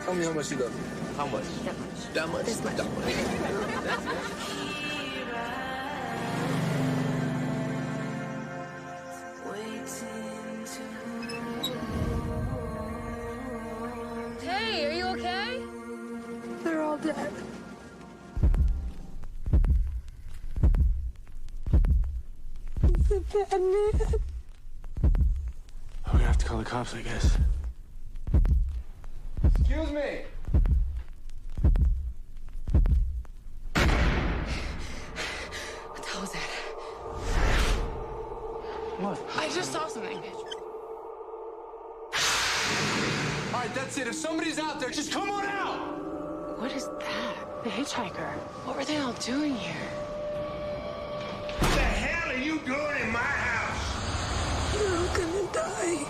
Tell me how much you love me. How much? That much. That much? This much. That much. Hey, are you okay? They're all dead. He's a bad man. We're gonna have to call the cops, I guess. Excuse me. What the hell was that? What? I just saw something. All right, that's it. If somebody's out there, just come on out. What is that? The hitchhiker. What were they all doing here? What the hell are you doing in my house? You're all gonna die.